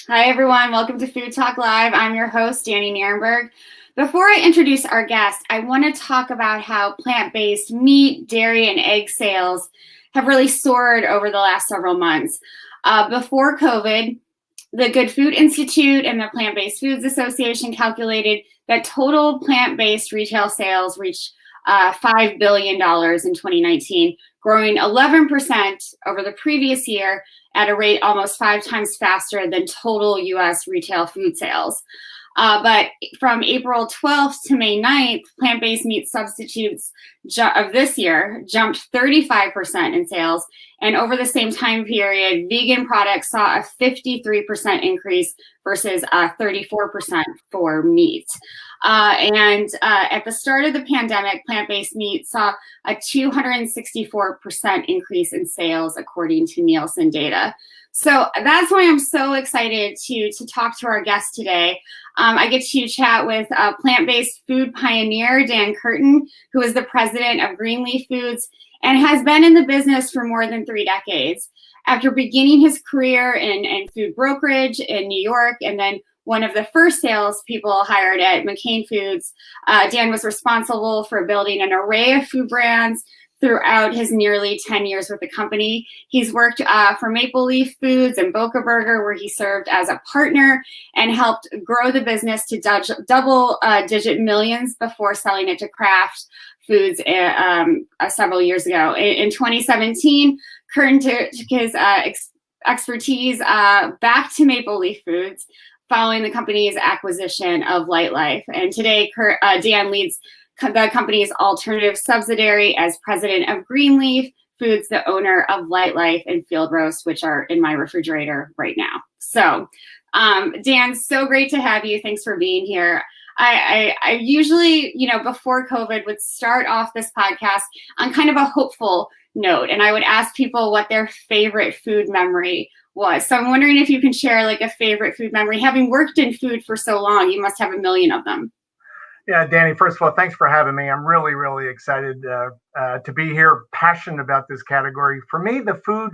Hi, everyone. Welcome to Food Talk Live. I'm your host, Danny Nierenberg. Before I introduce our guest, I want to talk about how plant-based meat, dairy, and egg sales have really soared over the last several months. Before COVID, the Good Food Institute and the Plant-Based Foods Association calculated that total plant-based retail sales reached $5 billion in 2019, growing 11% over the previous year at a rate almost 5 times faster than total U.S. retail food sales. But from April 12th to May 9th, plant-based meat substitutes of this year jumped 35% in sales. And over the same time period, vegan products saw a 53% increase versus 34% for meat. At the start of the pandemic, plant-based meat saw a 264% increase in sales, according to Nielsen data. So that's why I'm so excited to talk to our guest today. I get to chat with plant-based food pioneer Dan Curtin, who is the president of Greenleaf Foods and has been in the business for more than 3 decades. After beginning his career in food brokerage in New York and then one of the first salespeople hired at McCain Foods, Dan was responsible for building an array of food brands throughout his nearly 10 years with the company. He's worked for Maple Leaf Foods and Boca Burger, where he served as a partner and helped grow the business to double-digit millions before selling it to Kraft Foods several years ago. In 2017, Curtin took his expertise back to Maple Leaf Foods following the company's acquisition of Lightlife. And today, Dan leads the company's alternative subsidiary as president of Greenleaf Foods, the owner of Lightlife and Field Roast, which are in my refrigerator right now. So, Dan, so great to have you. Thanks for being here. I usually, before COVID, would start off this podcast on kind of a hopeful note, and I would ask people what their favorite food memory was. So I'm wondering if you can share like a favorite food memory. Having worked in food for so long, you must have a million of them. Yeah, Danny, first of all, thanks for having me. I'm really, really excited to be here, passionate about this category. For me, the food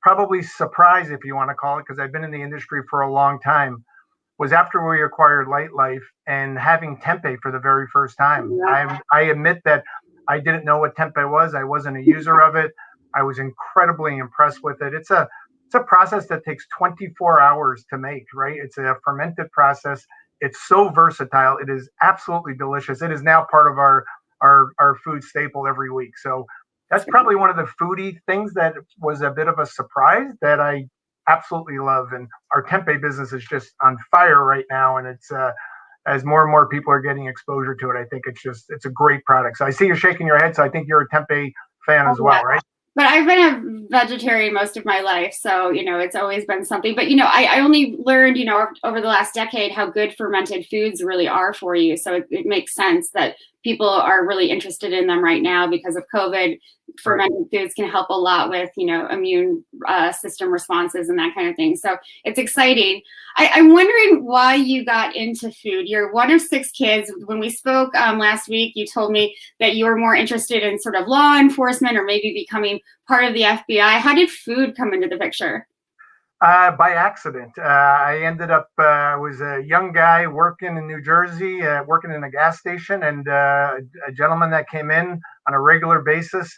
probably surprise, if you want to call it, because I've been in the industry for a long time, was after we acquired Lightlife and having tempeh for the very first time. Yeah. I admit that I didn't know what tempeh was. I wasn't a user of it. I was incredibly impressed with it. It's a process that takes 24 hours to make, right? It's a fermented process. It's so versatile. It is absolutely delicious. It is now part of our food staple every week. So that's probably one of the foodie things that was a bit of a surprise that I absolutely love. And our tempeh business is just on fire right now. And it's as more and more people are getting exposure to it, I think it's a great product. So I see you're shaking your head. So I think you're a tempeh fan as well, right? But I've been a vegetarian most of my life, so, it's always been something. But, I only learned, over the last decade how good fermented foods really are for you. So it makes sense that people are really interested in them right now because of COVID. Fermented foods can help a lot with, immune system responses and that kind of thing. So it's exciting. I'm wondering why you got into food. You're one of 6 kids. When we spoke last week, you told me that you were more interested in sort of law enforcement or maybe becoming part of the FBI. How did food come into the picture? By accident. I ended up, I was a young guy working in New Jersey, working in a gas station, and a gentleman that came in on a regular basis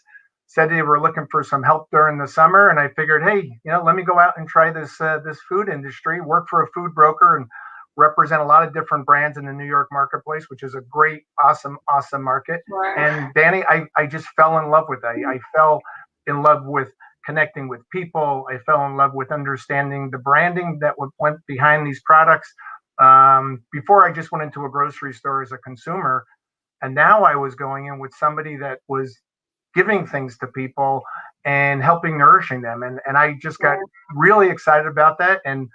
said they were looking for some help during the summer. And I figured, hey, let me go out and try this food industry, work for a food broker and represent a lot of different brands in the New York marketplace, which is a great, awesome market. Right. And Danny, I just fell in love with it. I fell in love with connecting with people. I fell in love with understanding the branding that went behind these products. Before I just went into a grocery store as a consumer, and now I was going in with somebody that was giving things to people and helping nourishing them. And I just got really excited about that and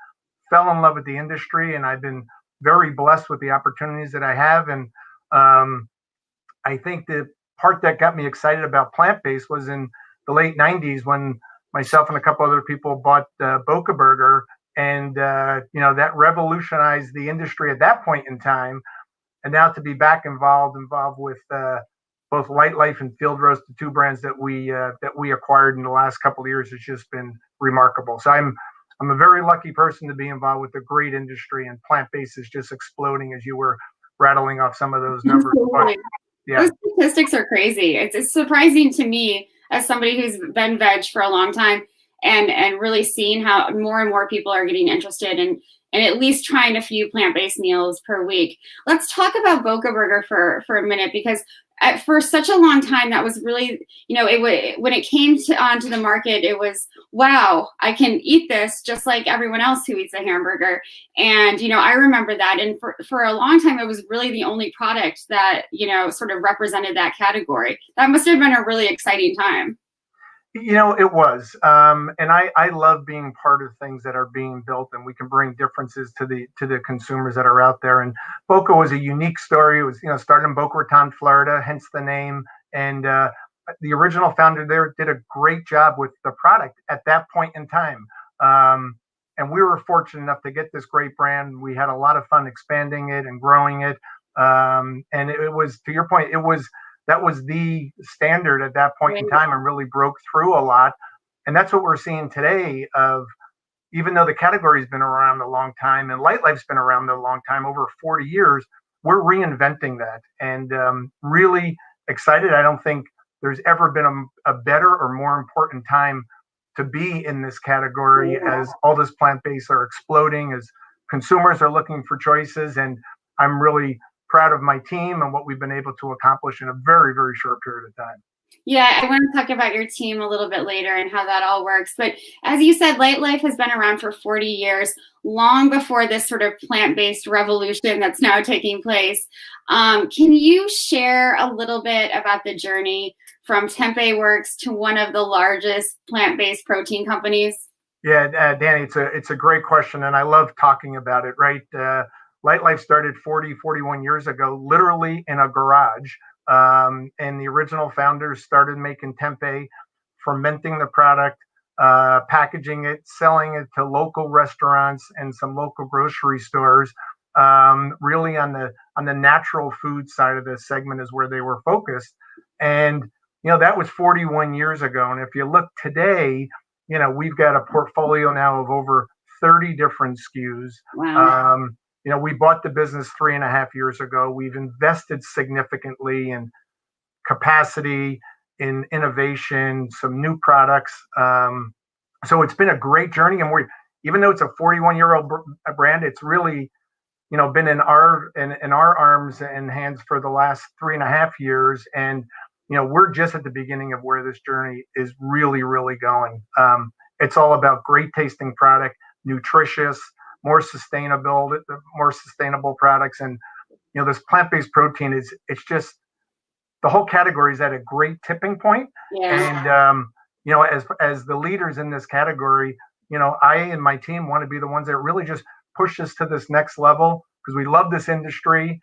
fell in love with the industry. And I've been very blessed with the opportunities that I have. And I think the part that got me excited about plant-based was in the late 90s when myself and a couple other people bought Boca Burger, and that revolutionized the industry at that point in time. And now to be back involved with both Lightlife and Field Roast, the 2 brands that we acquired in the last couple of years, has just been remarkable. So I'm a very lucky person to be involved with a great industry, and plant-based is just exploding as you were rattling off some of those numbers. But Absolutely. yeah, Those statistics are crazy. It's surprising to me as somebody who's been veg for a long time and really seeing how more and more people are getting interested in and at least trying a few plant-based meals per week. Let's talk about Boca Burger for a minute because for such a long time that was really, when it came onto the market, it was, wow, I can eat this just like everyone else who eats a hamburger. And, I remember that. And for a long time, it was really the only product that, sort of represented that category. That must have been a really exciting time. it was, and I love being part of things that are being built, and we can bring differences to the consumers that are out there. And Boca was a unique story. It was started in Boca Raton, Florida, hence the name. And the original founder there did a great job with the product at that point in time. And we were fortunate enough to get this great brand. We had a lot of fun expanding it and growing it. And it was, to your point, that was the standard at that point in time and really broke through a lot. And that's what we're seeing today of, even though the category's been around a long time and Lightlife's been around a long time, over 40 years, we're reinventing that and really excited. I don't think there's ever been a better or more important time to be in this category as all this plant-based are exploding, as consumers are looking for choices. And I'm really proud of my team and what we've been able to accomplish in a very, very short period of time. Yeah, I want to talk about your team a little bit later and how that all works. But as you said, Lightlife has been around for 40 years, long before this sort of plant-based revolution that's now taking place. Can you share a little bit about the journey from Tempeh Works to one of the largest plant-based protein companies? Yeah, Danny, it's a great question, and I love talking about it, right? Lightlife started 41 years ago, literally in a garage. And the original founders started making tempeh, fermenting the product, packaging it, selling it to local restaurants and some local grocery stores. Really on the natural food side of the segment is where they were focused. And that was 41 years ago. And if you look today, we've got a portfolio now of over 30 different SKUs. Wow. We bought the business 3.5 years ago. We've invested significantly in capacity, in innovation, some new products. So it's been a great journey. And even though it's a 41-year-old brand, it's really, been in our arms and hands for the last 3.5 years. And, we're just at the beginning of where this journey is really, really going. It's all about great tasting product, nutritious, more sustainable products. And this plant-based protein it's just, the whole category is at a great tipping point. Yeah. And as the leaders in this category, I and my team want to be the ones that really just push us to this next level, because we love this industry.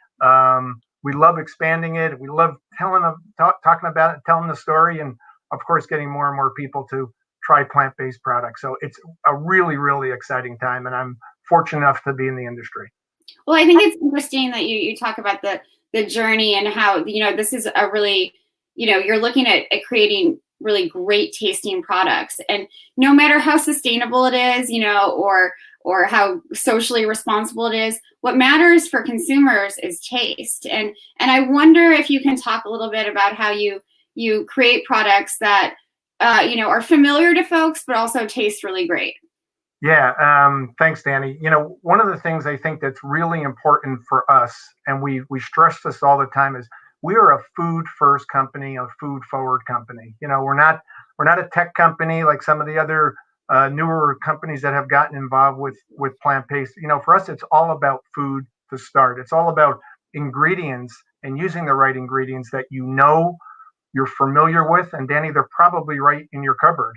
We love expanding it. We love talking about it, telling the story, and of course getting more and more people to try plant-based products. So it's a really, really exciting time, and I'm fortunate enough to be in the industry. Well, I think it's interesting that you talk about the journey and how, this is a really, you're looking at creating really great tasting products. And no matter how sustainable it is, or how socially responsible it is, what matters for consumers is taste. And I wonder if you can talk a little bit about how you create products that, are familiar to folks, but also taste really great. Yeah, thanks, Danny. One of the things I think that's really important for us, and we stress this all the time, is we are a food first company, a food forward company. We're not a tech company like some of the other newer companies that have gotten involved with plant-based. For us, it's all about food to start. It's all about ingredients and using the right ingredients that you're familiar with, and Danny, they're probably right in your cupboard.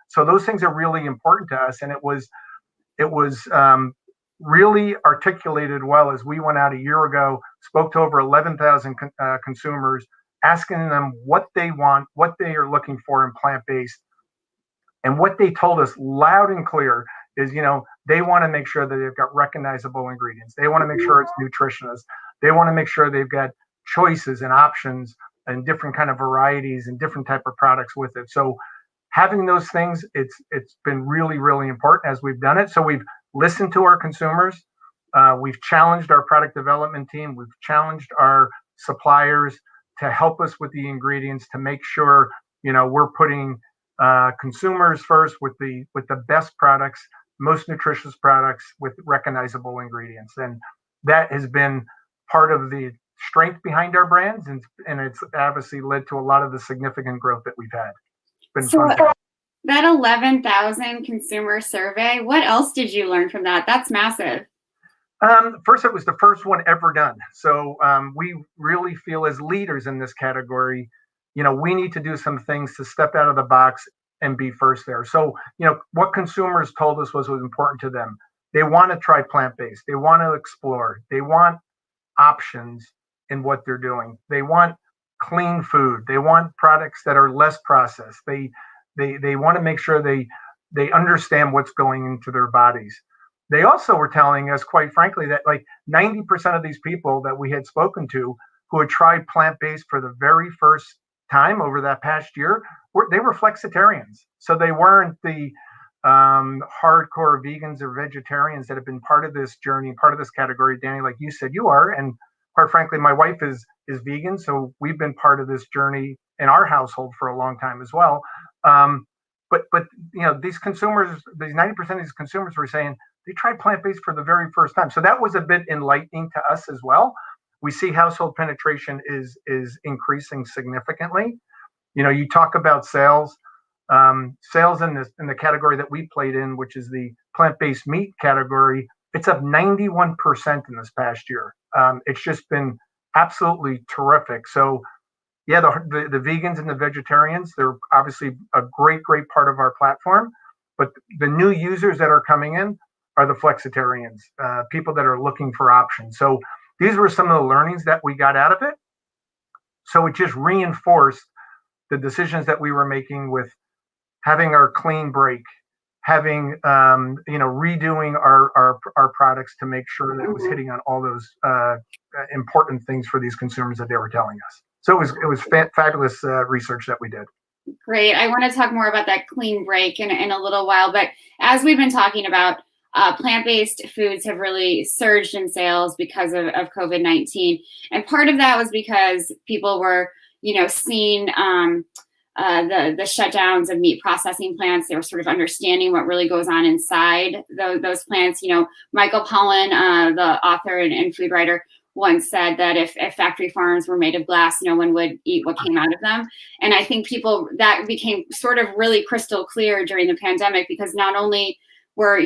So those things are really important to us, and it was really articulated well as we went out a year ago, spoke to over 11,000 consumers, asking them what they want, what they are looking for in plant-based, and what they told us loud and clear is, they want to make sure that they've got recognizable ingredients. They want to make sure it's nutritious. They want to make sure they've got choices and options and different kind of varieties and different type of products with it. So having those things, it's been really, really important as we've done it. So we've listened to our consumers. We've challenged our product development team. We've challenged our suppliers to help us with the ingredients to make sure, we're putting consumers first with the best products, most nutritious products with recognizable ingredients. And that has been part of the strength behind our brands, and it's obviously led to a lot of the significant growth that we've had. It's been So fun. that 11,000 consumer survey, what else did you learn from that? That's massive. First, it was the first one ever done. So we really feel as leaders in this category, we need to do some things to step out of the box and be first there. So, what consumers told us was important to them. They want to try plant-based. They want to explore. They want options in what they're doing. They want clean food. They want products that are less processed. They want to make sure they understand what's going into their bodies. They also were telling us, quite frankly, that like 90% of these people that we had spoken to who had tried plant-based for the very first time over that past year, they were flexitarians. So they weren't the hardcore vegans or vegetarians that have been part of this journey, part of this category. Danny, like you said, you are. And quite frankly, my wife is vegan. So we've been part of this journey in our household for a long time as well. But these consumers, these 90% of these consumers were saying they tried plant-based for the very first time. So that was a bit enlightening to us as well. We see household penetration is increasing significantly. You talk about sales. Sales in the category that we played in, which is the plant-based meat category, it's up 91% in this past year. It's just been absolutely terrific. So yeah, the vegans and the vegetarians, they're obviously a great part of our platform. But the new users that are coming in are the flexitarians, people that are looking for options. So these were some of the learnings that we got out of it. So it just reinforced the decisions that we were making with having our clean break, having redoing our products to make sure that it was hitting on all those important things for these consumers that they were telling us. So it was fabulous research that we did. Great. I want to talk more about that clean break in a little while. But as we've been talking about, plant-based foods have really surged in sales because of COVID-19. And part of that was because people were, seeing the shutdowns of meat processing plants. They were sort of understanding what really goes on inside those plants. Michael Pollan, the author and food writer, once said that if factory farms were made of glass, no one would eat what came out of them. And I think that became sort of really crystal clear during the pandemic, because not only were,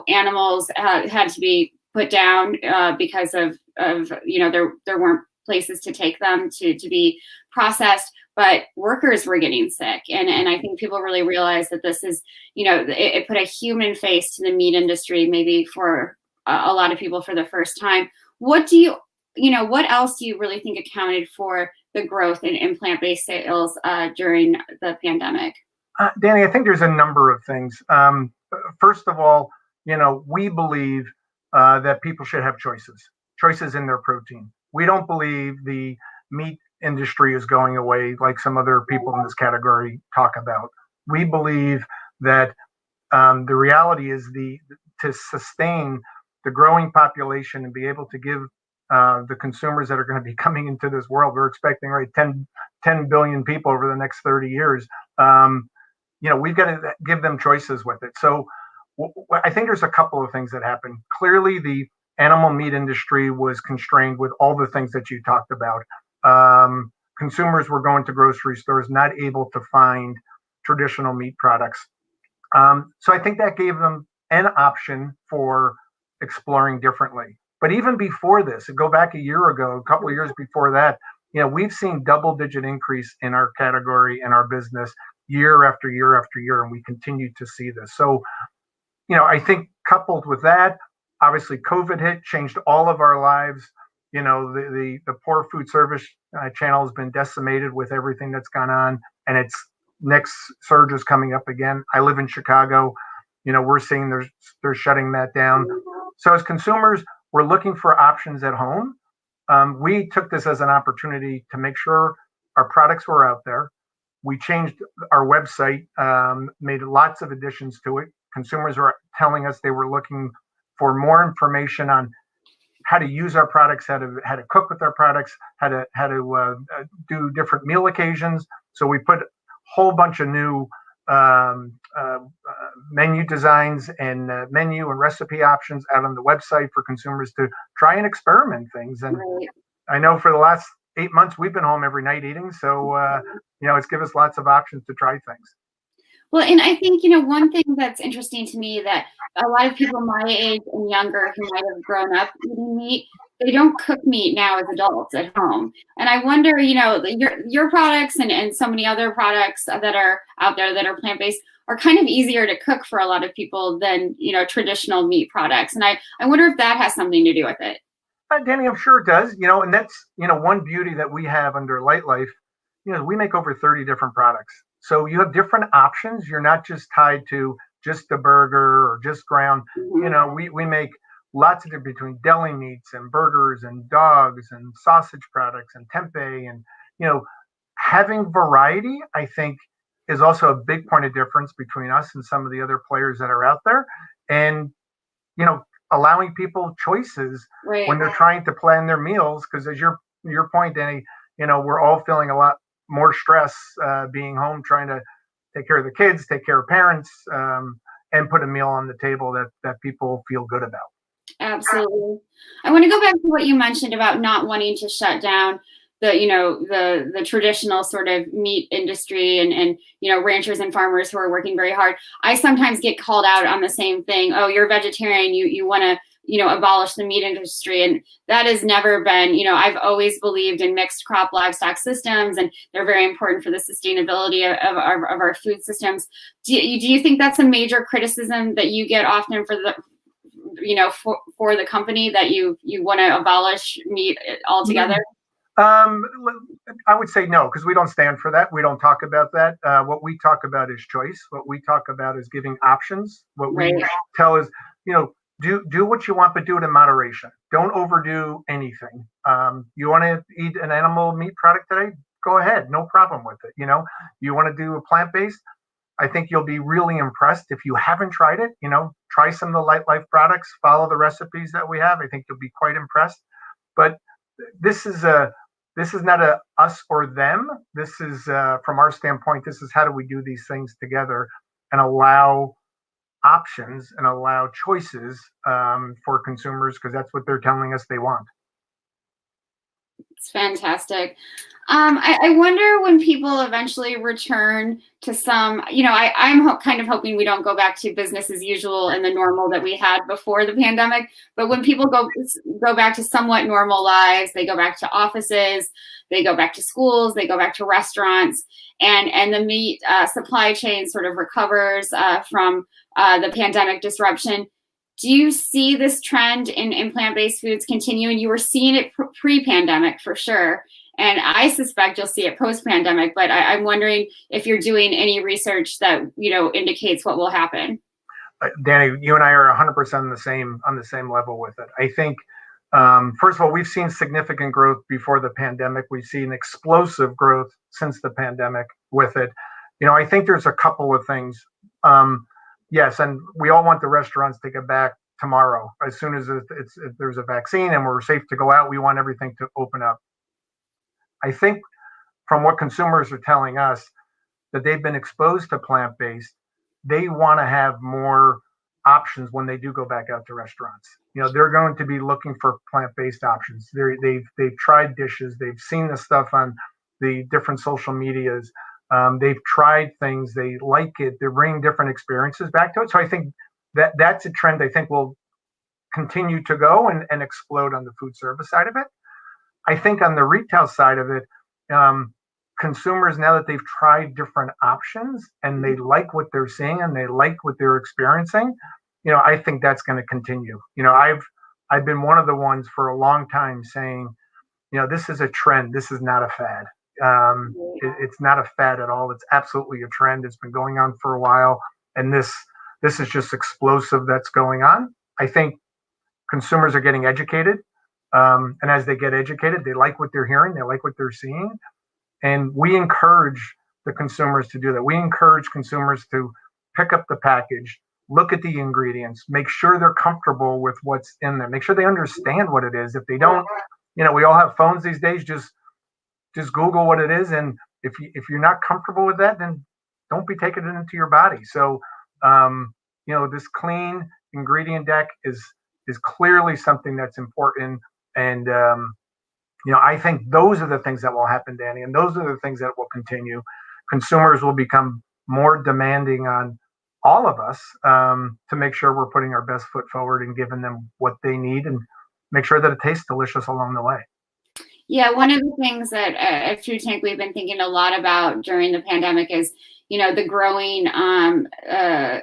animals had to be put down because of there weren't places to take them to be processed, but workers were getting sick. And I think people really realized that this is, it put a human face to the meat industry, maybe for a lot of people for the first time. What else do you really think accounted for the growth in plant-based sales during the pandemic? Danny, I think there's a number of things. First of all, we believe that people should have choices in their protein. We don't believe the meat industry is going away like some other people in this category talk about. We believe that the reality is to sustain the growing population and be able to give the consumers that are going to be coming into this world, we're expecting 10 billion people over the next 30 years. We've got to give them choices with it. So I think there's a couple of things that happened. Clearly, the animal meat industry was constrained with all the things that you talked about. Consumers were going to grocery stores, not able to find traditional meat products. So I think that gave them an option for exploring differently. But even before this, go back a year ago, a couple of years before that, we've seen double-digit increase in our category and our business year after year after year, and we continue to see this. So, I think coupled with that, obviously COVID hit, changed all of our lives. The poor food service channel has been decimated with everything that's gone on, and its next surge is coming up again. I live in Chicago. We're seeing they're shutting that down. So as consumers, we're looking for options at home. We took this as an opportunity to make sure our products were out there. We changed our website, made lots of additions to it. Consumers were telling us they were looking for more information on how to use our products, how to cook with our products, how to do different meal occasions. So we put a whole bunch of new menu designs and menu and recipe options out on the website for consumers to try and experiment things. And Right. I know for the last 8 months we've been home every night eating, so it's given us lots of options to try things. Well, and I think, one thing that's interesting to me that a lot of people my age and younger who might have grown up eating meat, they don't cook meat now as adults at home. And I wonder, your products and so many other products that are out there that are plant-based are kind of easier to cook for a lot of people than, traditional meat products. And I wonder if that has something to do with it. Danny, I'm sure it does, and that's, one beauty that we have under Lightlife, we make over 30 different products. So you have different options. You're not just tied to just the burger or just ground. Mm-hmm. We make lots of different between deli meats and burgers and dogs and sausage products and tempeh. And, having variety, I think, is also a big point of difference between us and some of the other players that are out there. And, allowing people choices Right. when they're trying to plan their meals. Because as your point, Danny, we're all feeling a lot more stress being home, trying to take care of the kids, take care of parents, and put a meal on the table that people feel good about. Absolutely. I want to go back to what you mentioned about not wanting to shut down the traditional sort of meat industry and ranchers and farmers who are working very hard. I sometimes get called out on the same thing. Oh, you're vegetarian. You want to abolish the meat industry. And that has never been, I've always believed in mixed crop livestock systems, and they're very important for the sustainability of our food systems. Do you think that's a major criticism that you get often for the company, that you want to abolish meat altogether? I would say no, because we don't stand for that. We don't talk about that. What we talk about is choice. What we talk about is giving options. What Right. we tell is, do what you want, but do it in moderation. Don't overdo anything. You want to eat an animal meat product today? Go ahead. No problem with it. You want to do a plant-based? I think you'll be really impressed. If you haven't tried it, try some of the Lightlife products, follow the recipes that we have. I think you'll be quite impressed. But this is not a us or them. This is from our standpoint, this is how do we do these things together and allow options and allow choices for consumers, because that's what they're telling us they want. It's fantastic. I wonder when people eventually return to some, I'm kind of hoping we don't go back to business as usual and the normal that we had before the pandemic. But when people go back to somewhat normal lives, they go back to offices, they go back to schools, they go back to restaurants, and the meat supply chain sort of recovers from the pandemic disruption. Do you see this trend in plant-based foods continuing? You were seeing it pre-pandemic for sure, and I suspect you'll see it post-pandemic. But I'm wondering if you're doing any research that indicates what will happen. Danny, you and I are 100% on the same level with it. I think first of all, we've seen significant growth before the pandemic. We've seen explosive growth since the pandemic with it. I think there's a couple of things. Yes, and we all want the restaurants to get back tomorrow. As soon as there's a vaccine and we're safe to go out, we want everything to open up. I think from what consumers are telling us, that they've been exposed to plant-based, they want to have more options when they do go back out to restaurants. They're going to be looking for plant-based options. They've tried dishes. They've seen the stuff on the different social medias. They've tried things. They like it. They're bringing different experiences back to it. So I think that's a trend I think will continue to go and explode on the food service side of it. I think on the retail side of it, consumers, now that they've tried different options and they like what they're seeing and they like what they're experiencing, I think that's going to continue. I've been one of the ones for a long time saying, this is a trend. This is not a fad. It's not a fad at all. It's absolutely a trend. It's been going on for a while, and this is just explosive that's going on. I think consumers are getting educated, and as they get educated, they like what they're hearing, they like what they're seeing, and we encourage the consumers to do that. We encourage consumers to pick up the package, look at the ingredients, make sure they're comfortable with what's in there, make sure they understand what it is. If they don't, we all have phones these days, just Google what it is. And if you're not comfortable with that, then don't be taking it into your body. So, this clean ingredient deck is clearly something that's important. And, I think those are the things that will happen, Danny, and those are the things that will continue. Consumers will become more demanding on all of us to make sure we're putting our best foot forward and giving them what they need and make sure that it tastes delicious along the way. Yeah, one of the things that at Food Tank we've been thinking a lot about during the pandemic is, the growing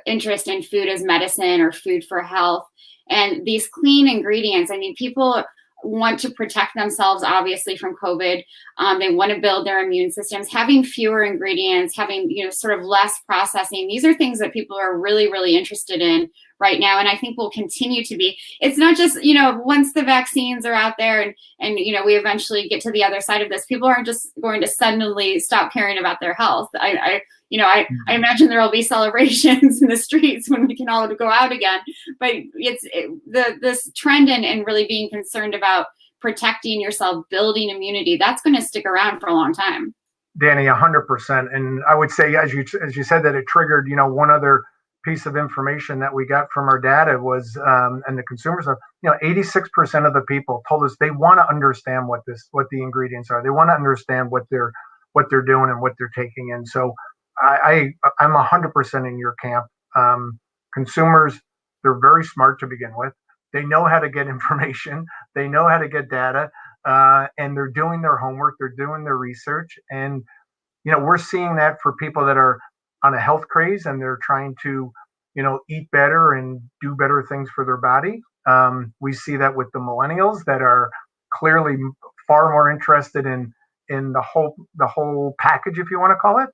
interest in food as medicine or food for health. And these clean ingredients, I mean, people want to protect themselves, obviously, from COVID. They want to build their immune systems. Having fewer ingredients, having, sort of less processing. These are things that people are really, really interested in right now. And I think will continue to be. It's not just, once the vaccines are out there and we eventually get to the other side of this, people aren't just going to suddenly stop caring about their health. I imagine there will be celebrations in the streets when we can all go out again. But this trend and really being concerned about protecting yourself, building immunity, that's going to stick around for a long time. Danny, 100%. And I would say, as you said, that it triggered, one other piece of information that we got from our data was, and the consumers are, 86% of the people told us they want to understand what the ingredients are. They want to understand what they're doing and what they're taking in. So I'm 100% in your camp. Consumers, they're very smart to begin with. They know how to get information. They know how to get data, and they're doing their homework. They're doing their research. And, we're seeing that for people that are on a health craze and they're trying to, eat better and do better things for their body. We see that with the millennials that are clearly far more interested in the whole package, if you want to call it.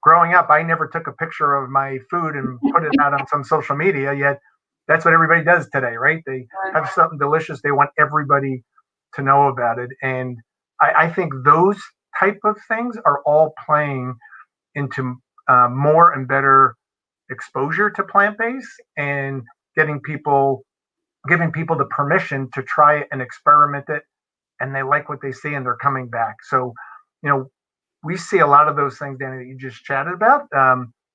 Growing up, I never took a picture of my food and put it out on some social media, yet that's what everybody does today, right? They have something delicious. They want everybody to know about it. And I think those type of things are all playing into more and better exposure to plant-based and giving people the permission to try it and experiment it, and they like what they see and they're coming back. So, we see a lot of those things, Danny, that you just chatted about,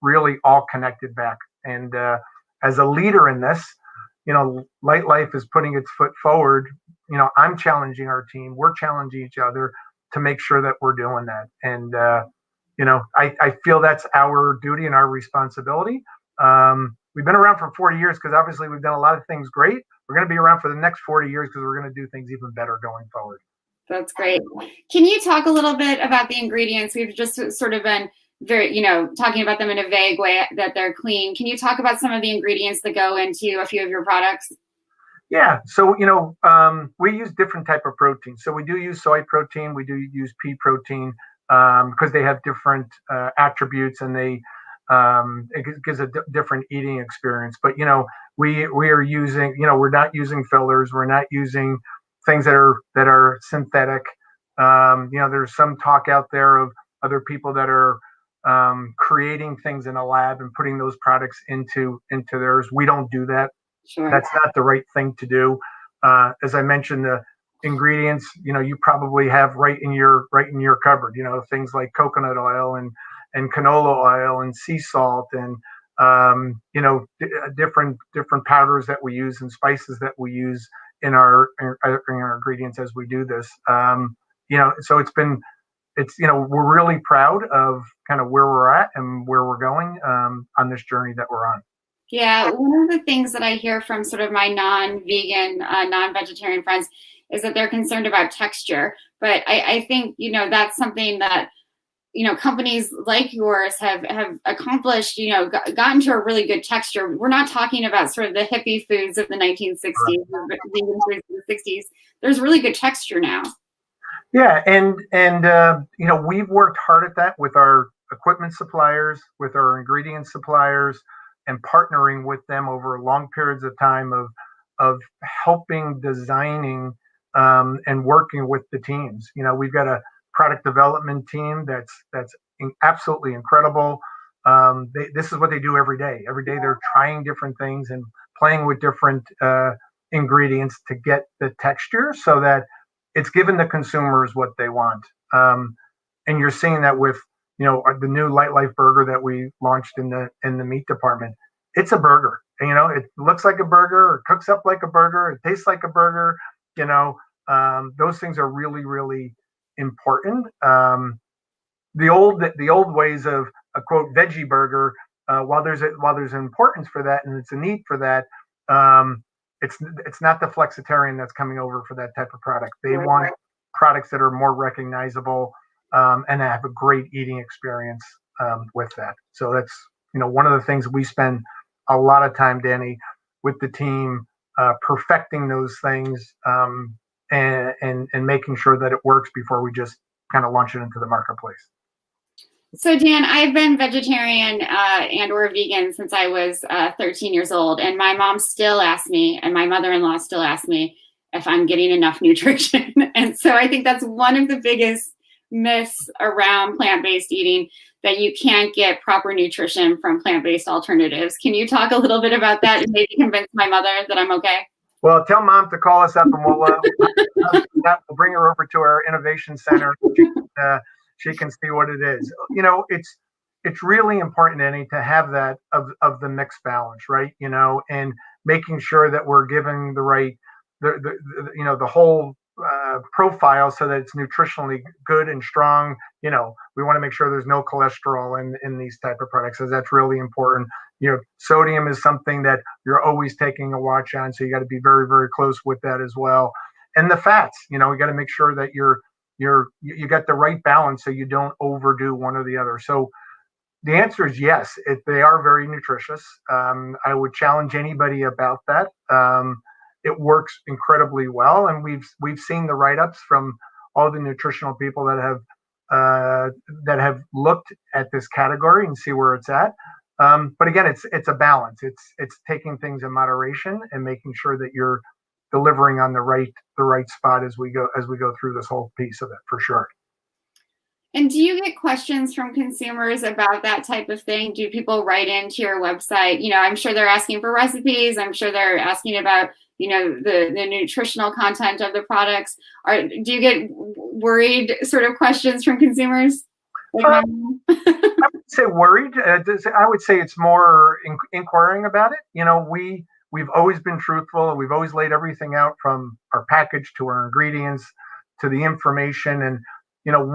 really all connected back. And as a leader in this, Lightlife is putting its foot forward. I'm challenging our team. We're challenging each other to make sure that we're doing that. And, I feel that's our duty and our responsibility. We've been around for 40 years because obviously we've done a lot of things great. We're going to be around for the next 40 years because we're going to do things even better going forward. That's great. Can you talk a little bit about the ingredients? We've just sort of been very, talking about them in a vague way that they're clean. Can you talk about some of the ingredients that go into a few of your products? Yeah. So, we use different type of protein. So we do use soy protein. We do use pea protein because they have different attributes and it gives a different eating experience. But, we are using, we're not using fillers. We're not using things that are synthetic. There's some talk out there of other people that are creating things in a lab and putting those products into theirs. We don't do that. Sure. That's not the right thing to do. As I mentioned, the ingredients, you probably have right in your cupboard. Things like coconut oil and canola oil and sea salt and different powders that we use and spices that we use in our ingredients as we do this. So we're really proud of kind of where we're at and where we're going on this journey that we're on. Yeah, one of the things that I hear from sort of my non-vegan, non-vegetarian friends is that they're concerned about texture. But I think, that's something that, companies like yours have accomplished, gotten to a really good texture. We're not talking about sort of the hippie foods of the 1960s, vegan foods of the 60s. There's really good texture now. Yeah, and we've worked hard at that with our equipment suppliers, with our ingredient suppliers, and partnering with them over long periods of time of helping designing and working with the teams. We've got a product development team that's absolutely incredible. This is what they do every day. Every day they're trying different things and playing with different ingredients to get the texture so that it's given the consumers what they want. And you're seeing that with the new Lightlife burger that we launched in the meat department. It's a burger. It looks like a burger, or cooks up like a burger, it tastes like a burger. Those things are really, really important. The old ways of a quote veggie burger, while there's an importance for that and it's a need for that, it's not the flexitarian that's coming over for that type of product. They want products that are more recognizable and have a great eating experience with that. So that's one of the things we spend a lot of time, Danny, with the team, perfecting those things and making sure that it works before we just kind of launch it into the marketplace. So Dan, I've been vegetarian and or vegan since I was 13 years old, and my mom still asks me, and my mother-in-law still asks me if I'm getting enough nutrition. And so I think that's one of the biggest myths around plant-based eating, that you can't get proper nutrition from plant-based alternatives. Can you talk a little bit about that and maybe convince my mother that I'm okay? Well, tell Mom to call us up, and we'll bring her over to our innovation center. She can see what it is. It's really important, Annie, to have that of the mixed balance, right? And making sure that we're giving the right, the whole profile so that it's nutritionally good and strong. We want to make sure there's no cholesterol in these type of products, so that's really important. Sodium is something that you're always taking a watch on, so you got to be very, very close with that as well. And the fats, we got to make sure that you got the right balance so you don't overdo one or the other. So the answer is yes, they are very nutritious. I would challenge anybody about that. It works incredibly well, and we've seen the write-ups from all the nutritional people that have looked at this category and see where it's at. But again, it's a balance. It's taking things in moderation and making sure that you're delivering on the right spot as we go through this whole piece of it, for sure. And do you get questions from consumers about that type of thing? Do people write into your website? I'm sure they're asking for recipes. I'm sure they're asking about the nutritional content of the products. Do you get worried sort of questions from consumers? I would say worried. I would say it's more inquiring about it. We've always been truthful, and we've always laid everything out from our package to our ingredients to the information. And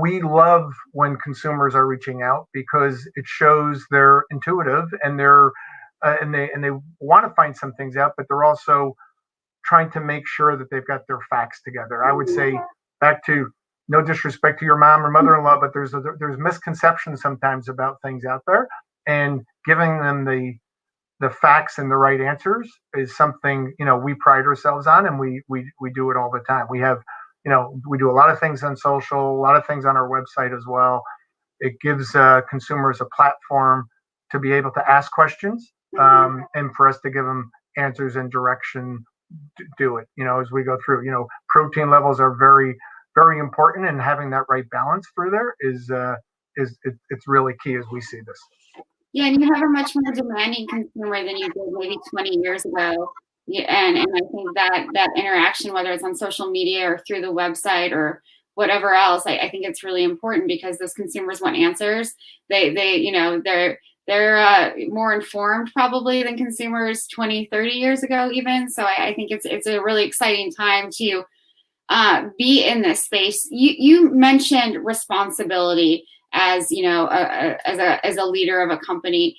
we love when consumers are reaching out, because it shows they're intuitive and they want to find some things out, but they're also trying to make sure that they've got their facts together. I would say, back to, no disrespect to your mom or mother-in-law, but there's misconceptions sometimes about things out there, and giving them the facts and the right answers is something we pride ourselves on, and we do it all the time. We have we do a lot of things on social, a lot of things on our website as well. It gives consumers a platform to be able to ask questions, and for us to give them answers and direction to do it. As we go through, protein levels are very, very important, and having that right balance through there is it's really key as we see this. Yeah, and you have a much more demanding consumer than you did maybe 20 years ago. Yeah, and I think that interaction, whether it's on social media or through the website or whatever else, I think it's really important, because those consumers want answers. They're more informed probably than consumers 20, 30 years ago even. So I think it's a really exciting time to be in this space. You mentioned responsibility as as a leader of a company.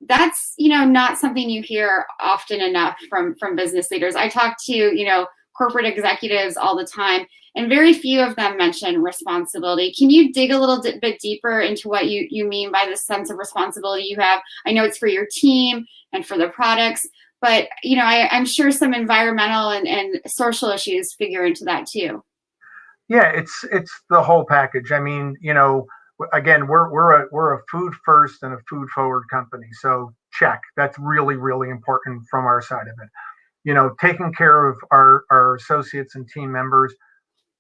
That's not something you hear often enough from business leaders. I talk to corporate executives all the time, and very few of them mention responsibility. Can you dig a little bit deeper into what you mean by the sense of responsibility you have? I know it's for your team and for the products, but I'm sure some environmental and social issues figure into that too. Yeah, it's the whole package. I mean, again, we're a food first and a food forward company. So check. That's really, really important from our side of it. Taking care of our associates and team members.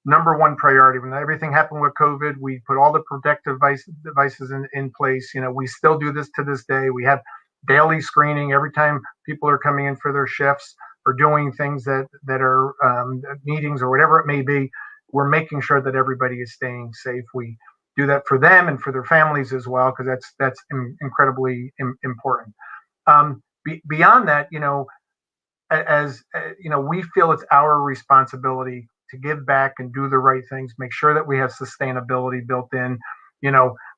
number one priority. When everything happened with COVID, we put all the protective devices in place. We still do this to this day. We have daily screening every time people are coming in for their shifts or doing things that are meetings or whatever it may be. We're making sure that everybody is staying safe. We do that for them and for their families as well, because that's incredibly important. Beyond that, as we feel it's our responsibility to give back and do the right things, make sure that we have sustainability built in.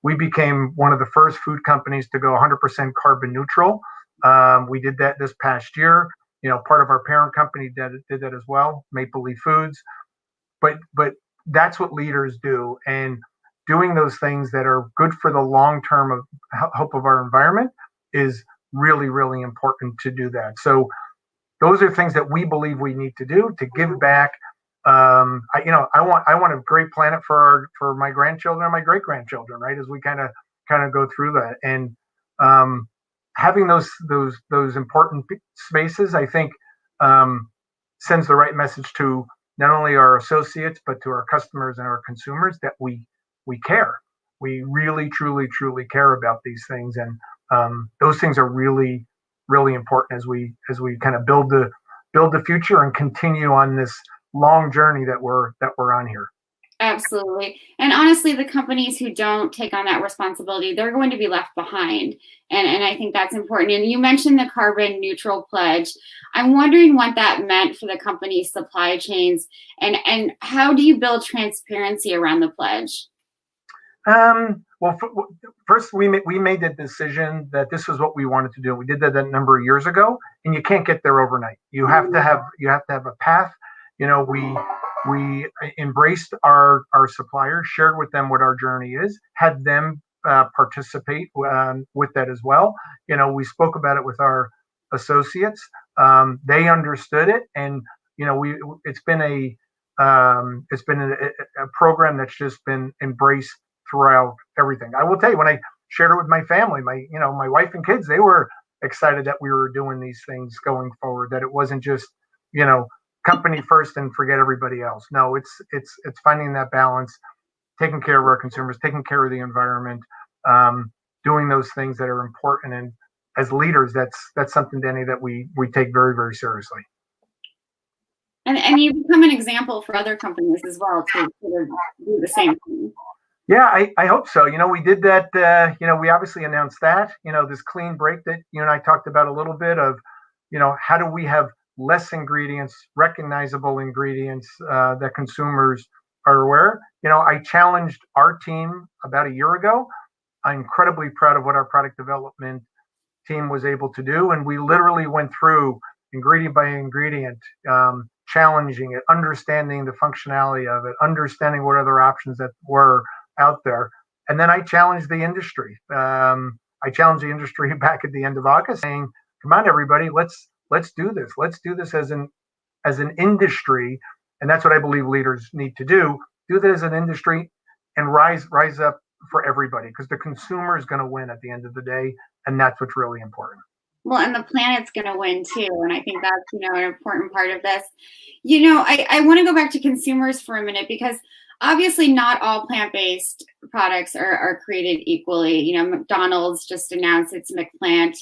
We became one of the first food companies to go 100% carbon neutral. We did that this past year. Part of our parent company did that as well, Maple Leaf Foods. But that's what leaders do, and doing those things that are good for the long term of health of our environment is really, really important to do that. So those are things that we believe we need to do to give back. I want a great planet for my grandchildren and my great grandchildren, right? As we kind of go through that, and having those important spaces, I think, sends the right message to not only our associates but to our customers and our consumers that we care. We really, truly, truly care about these things, and those things are really, really important as we kind of build the future and continue on this long journey that we're on here. Absolutely. And honestly, the companies who don't take on that responsibility, they're going to be left behind. And I think that's important. And you mentioned the carbon neutral pledge. I'm wondering what that meant for the company's supply chains, and how do you build transparency around the pledge? Well, first we made the decision that this was what we wanted to do. We did that a number of years ago, and you can't get there overnight. You have to have a path. We embraced our suppliers, shared with them what our journey is, had them participate with that as well. We spoke about it with our associates. They understood it, and it's been a program that's just been embraced throughout everything. I will tell you, when I shared it with my family, my wife and kids, they were excited that we were doing these things going forward, that it wasn't just, company first and forget everybody else. No, it's finding that balance, taking care of our consumers, taking care of the environment, doing those things that are important. And as leaders, that's something, Danny, that we take very, very seriously. And you become an example for other companies as well to sort of do the same thing. Yeah, I hope so. We did that. We obviously announced that, this clean break that you and I talked about a little bit of, how do we have less ingredients, recognizable ingredients that consumers are aware. I challenged our team about a year ago. I'm incredibly proud of what our product development team was able to do. And we literally went through ingredient by ingredient, challenging it, understanding the functionality of it, understanding what other options that were out there. And then I challenged the industry. I challenged the industry back at the end of August, saying, come on, everybody, let's do this. Let's do this as an industry. And that's what I believe leaders need to do. Do that as an industry and rise up for everybody, because the consumer is going to win at the end of the day. And that's what's really important. Well, and the planet's going to win too. And I think that's, an important part of this. I want to go back to consumers for a minute, because obviously not all plant-based products are created equally. McDonald's just announced its McPlant,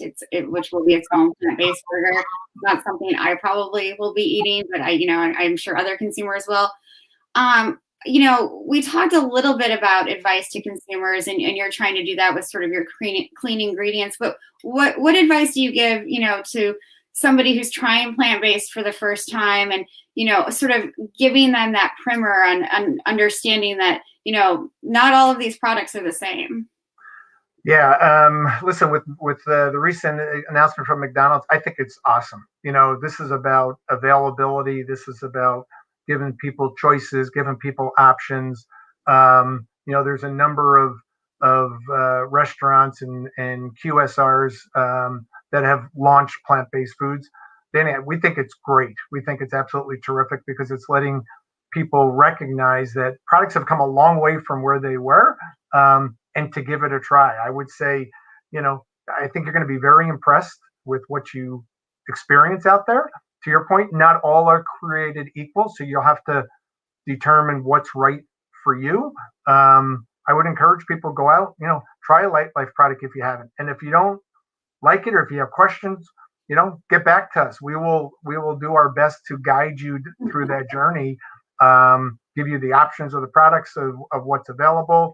which will be its own plant-based burger. Not something I probably will be eating, but I'm sure other consumers will. We talked a little bit about advice to consumers, and you're trying to do that with sort of your clean ingredients. But what advice do you give, to somebody who's trying plant-based for the first time, and sort of giving them that primer on understanding that not all of these products are the same? Yeah, listen, with the recent announcement from McDonald's, I think it's awesome. This is about availability. This is about giving people choices, giving people options. There's a number of restaurants and QSRs that have launched plant-based foods. Danny, we think it's great. We think it's absolutely terrific, because it's letting people recognize that products have come a long way from where they were, and to give it a try. I would say, I think you're going to be very impressed with what you experience out there. To your point, not all are created equal, so you'll have to determine what's right for you. I would encourage people to go out, try a Lightlife product if you haven't. And if you don't like it or if you have questions, get back to us. We will do our best to guide you through that journey, give you the options of the products of what's available,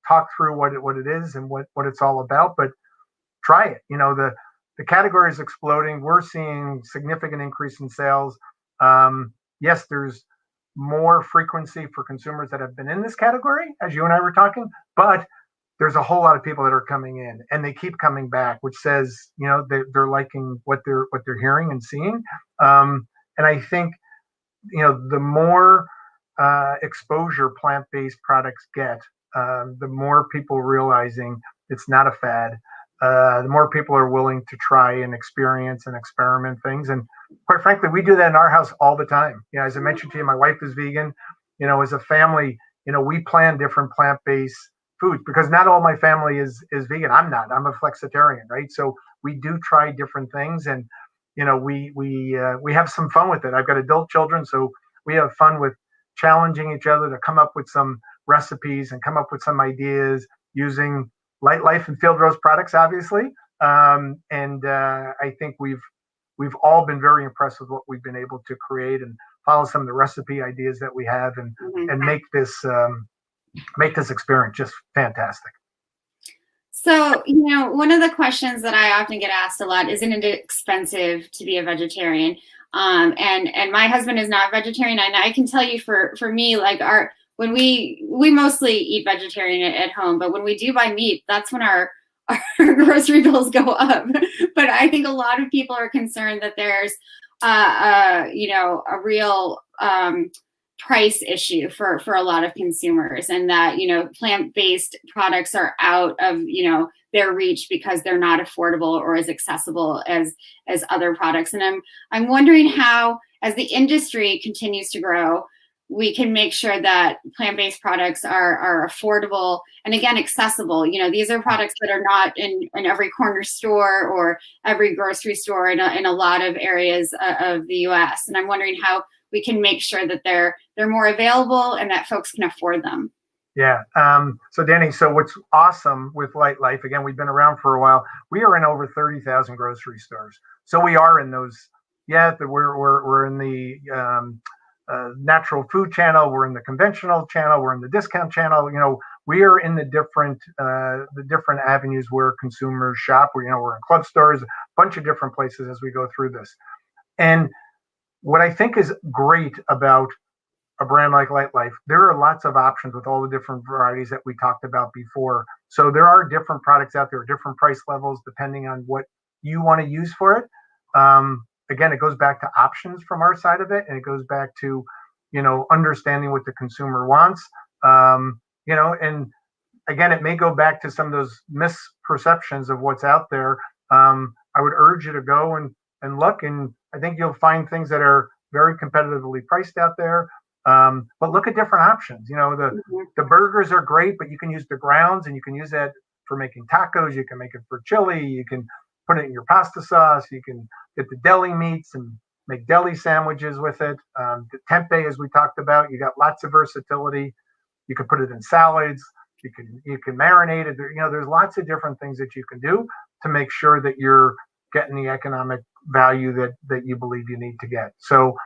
talk through what it is and what it's all about, but try it. The category is exploding. We're seeing significant increase in sales. Yes, there's more frequency for consumers that have been in this category, as you and I were talking, but there's a whole lot of people that are coming in and they keep coming back, which says, they're liking what they're hearing and seeing. And I think, the more exposure plant-based products get, the more people realizing it's not a fad. The more people are willing to try and experience and experiment things. And quite frankly, we do that in our house all the time. As I mentioned to you, my wife is vegan. As a family, we plan different plant-based foods because not all my family is vegan. I'm not. I'm a flexitarian, right? So we do try different things, and we have some fun with it. I've got adult children, so we have fun with challenging each other to come up with some recipes and come up with some ideas using Lightlife and Field Rose products, obviously. And I think we've all been very impressed with what we've been able to create and follow some of the recipe ideas that we have and make this experience just fantastic. So, one of the questions that I often get asked a lot, isn't it expensive to be a vegetarian? And my husband is not vegetarian, and I can tell you for me, like when we mostly eat vegetarian at home, but when we do buy meat, that's when our grocery bills go up. But I think a lot of people are concerned that there's a real price issue for a lot of consumers, and that plant-based products are out of their reach because they're not affordable or as accessible as other products. And I'm wondering how, as the industry continues to grow, we can make sure that plant-based products are affordable and, again, accessible. These are products that are not in every corner store or every grocery store in a lot of areas of the U.S. And I'm wondering how we can make sure that they're more available and that folks can afford them. Yeah. So Danny, what's awesome with Lightlife, again, we've been around for a while. We are in over 30,000 grocery stores. So we are in those. Yeah, we're in the natural food channel. We're in the conventional channel. We're in the discount channel. We are in the different avenues where consumers shop. We're in club stores, a bunch of different places as we go through this. And what I think is great about a brand like Lightlife, there are lots of options with all the different varieties that we talked about before. So there are different products out there, different price levels, depending on what you want to use for it. Again, it goes back to options from our side of it, and it goes back to, understanding what the consumer wants. And again, it may go back to some of those misperceptions of what's out there. I would urge you to go and look, and I think you'll find things that are very competitively priced out there. But look at different options. The burgers are great, but you can use the grounds, and you can use that for making tacos. You can make it for chili. You can put it in your pasta sauce. You can get the deli meats and make deli sandwiches with it. The tempeh, as we talked about, you got lots of versatility. You can put it in salads. You can marinate it. There's lots of different things that you can do to make sure that you're getting the economic value that you believe you need to get. So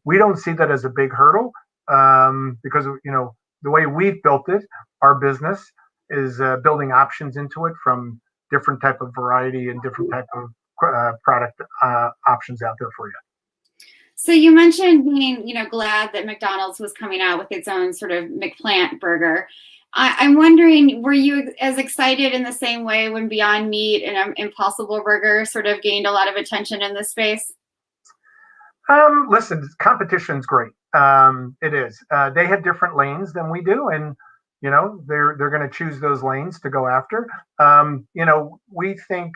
we don't see that as a big hurdle because the way we've built it, our business is building options into it from different type of variety and different type of product options out there for you. So you mentioned being, glad that McDonald's was coming out with its own sort of McPlant burger. I'm wondering, were you as excited in the same way when Beyond Meat and Impossible Burger sort of gained a lot of attention in this space? Listen, competition's great. It is. They have different lanes than we do, and they're going to choose those lanes to go after. We think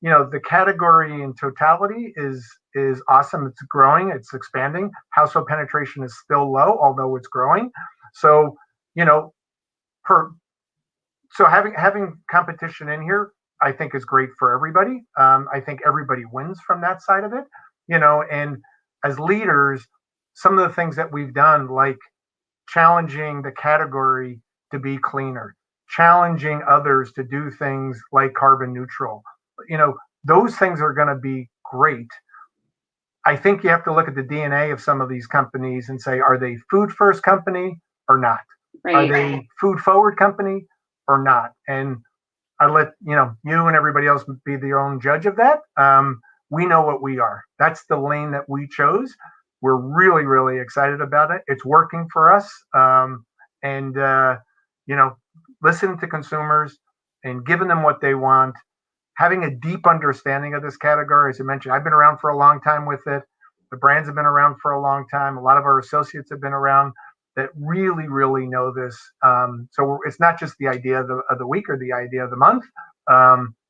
the category in totality is awesome. It's growing. It's expanding. Household penetration is still low, although it's growing. So having competition in here, I think, is great for everybody. I think everybody wins from that side of it. And as leaders, some of the things that we've done, like challenging the category to be cleaner, challenging others to do things like carbon neutral, those things are going to be great. I think you have to look at the DNA of some of these companies and say, are they food first company or not? Right. Are they food forward company or not? And I let you and everybody else be their own judge of that. We know what we are. That's the lane that we chose. We're really, really excited about it. It's working for us. And listening to consumers and giving them what they want, having a deep understanding of this category. As I mentioned, I've been around for a long time with it. The brands have been around for a long time. A lot of our associates have been around that really, really know this. So it's not just the idea of the week or the idea of the month.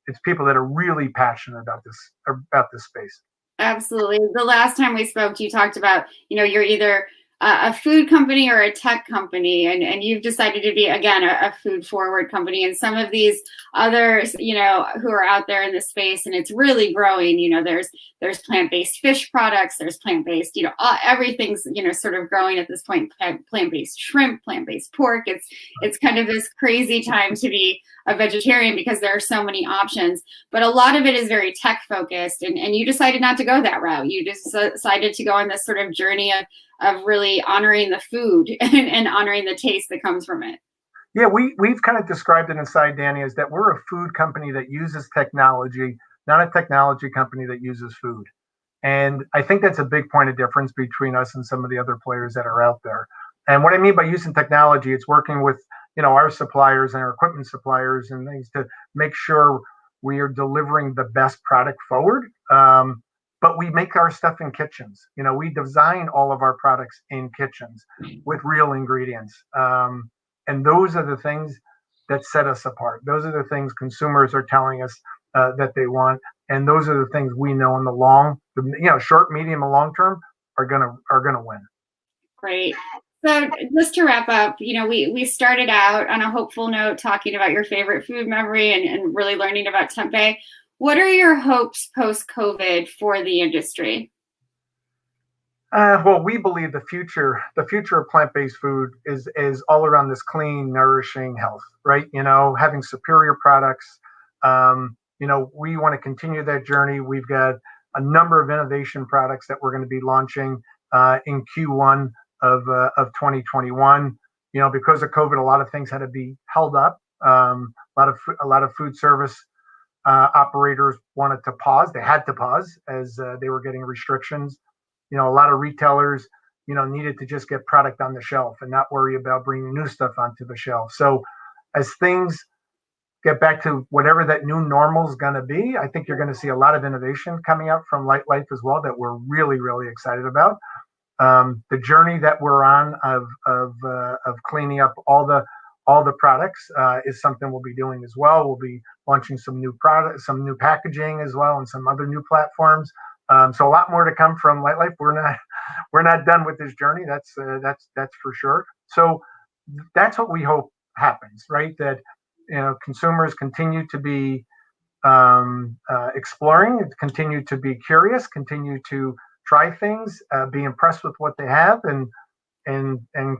It's people that are really passionate about this space. Absolutely. The last time we spoke, you talked about, you're either a food company or a tech company, and you've decided to be, again, a food forward company. And some of these others, who are out there in the space, and it's really growing, there's plant-based fish products, there's plant-based, everything's, sort of growing at this point, plant-based shrimp, plant-based pork. It's kind of this crazy time to be a vegetarian because there are so many options, but a lot of it is very tech focused, and you decided not to go that route. You just decided to go on this sort of journey of really honoring the food and honoring the taste that comes from it. Yeah, we've kind of described it inside, Danny, as that we're a food company that uses technology, not a technology company that uses food. And I think that's a big point of difference between us and some of the other players that are out there. And what I mean by using technology, it's working with our suppliers and our equipment suppliers and things to make sure we are delivering the best product forward. But we make our stuff in kitchens. We design all of our products in kitchens with real ingredients. And those are the things that set us apart. Those are the things consumers are telling us that they want. And those are the things we know in the short, medium, and long term are gonna win. Great. So just to wrap up, we started out on a hopeful note talking about your favorite food memory and really learning about tempeh. What are your hopes post-COVID for the industry? Well, we believe the future of plant-based food is all around this clean, nourishing health, right? Having superior products. We want to continue that journey. We've got a number of innovation products that we're going to be launching in Q1 of 2021. Because of COVID, a lot of things had to be held up. A lot of food service operators wanted to pause. They had to pause as they were getting restrictions. A lot of retailers, needed to just get product on the shelf and not worry about bringing new stuff onto the shelf. So as things get back to whatever that new normal is going to be, I think you're going to see a lot of innovation coming out from Lightlife as well that we're really, really excited about. The journey that we're on of cleaning up all the products is something we'll be doing as well. We'll be launching some new products, some new packaging as well, and some other new platforms. So a lot more to come from Lightlife. We're not done with this journey. That's for sure. So that's what we hope happens, right? That consumers continue to be exploring, continue to be curious, continue to try things, be impressed with what they have, and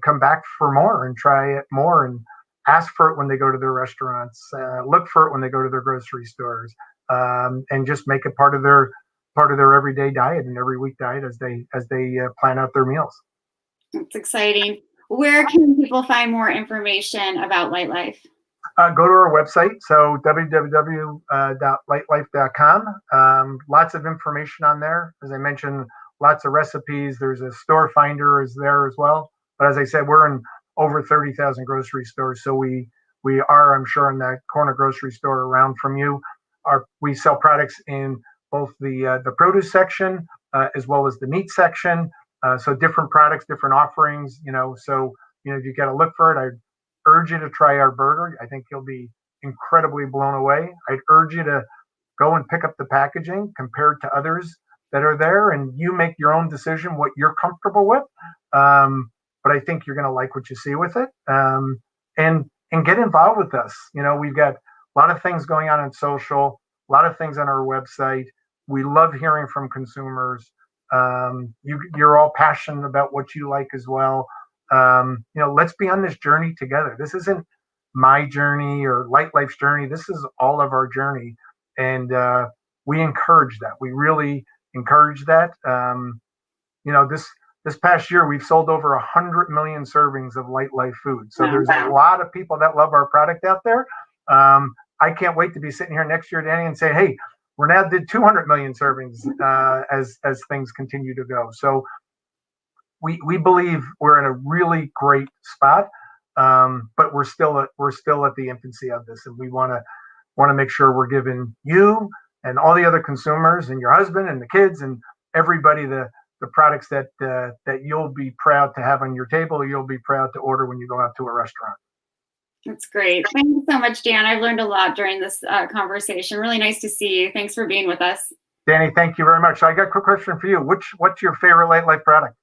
come back for more and try it more and ask for it when they go to their restaurants, look for it when they go to their grocery stores, and just make it part of their everyday diet and every week diet as they plan out their meals. That's exciting. Where can people find more information about Lightlife? Go to our website, so www.lightlife.com. Lots of information on there. As I mentioned, lots of recipes. There's a store finder is there as well. But as I said, we're in over 30,000 grocery stores, so we are, I'm sure, in that corner grocery store around from you. We sell products in both the produce section as well as the meat section. So different products, different offerings. So if you got to look for it, I'd urge you to try our burger. I think you'll be incredibly blown away. I'd urge you to go and pick up the packaging compared to others that are there, and you make your own decision what you're comfortable with. But I think you're going to like what you see with it, and get involved with us. We've got a lot of things going on social, a lot of things on our website. We love hearing from consumers. You're all passionate about what you like as well. Let's be on this journey together. This isn't my journey or Lightlife's journey. This is all of our journey, and we encourage that. We really encourage that. This past year we've sold over 100 million servings of Lightlife food. So there's a lot of people that love our product out there. I can't wait to be sitting here next year, Danny, and say, hey, we're now did 200 million servings as things continue to go. So we believe we're in a really great spot, but we're still at the infancy of this, and we want to make sure we're giving you and all the other consumers and your husband and the kids and everybody the products that you'll be proud to have on your table, you'll be proud to order when you go out to a restaurant. That's great. Thank you so much, Dan. I've learned a lot during this conversation. Really nice to see you. Thanks for being with us. Danny, thank you very much. So I got a quick question for you. What's your favorite Lightlife product?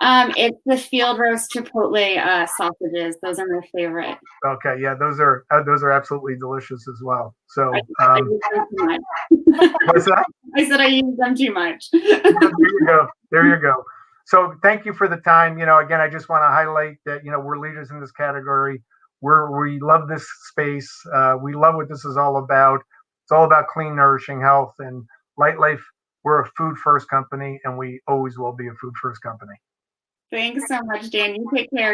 It's the field roast chipotle sausages. Those are my favorite. Okay, yeah, those are absolutely delicious as well. So I use them too much. What's that? I said I use them too much. There you go. So thank you for the time. Again, I just want to highlight that we're leaders in this category. We love this space. We love what this is all about. It's all about clean, nourishing health. And Lightlife, we're a food first company, and we always will be a food first company. Thanks so much, Dan. You take care.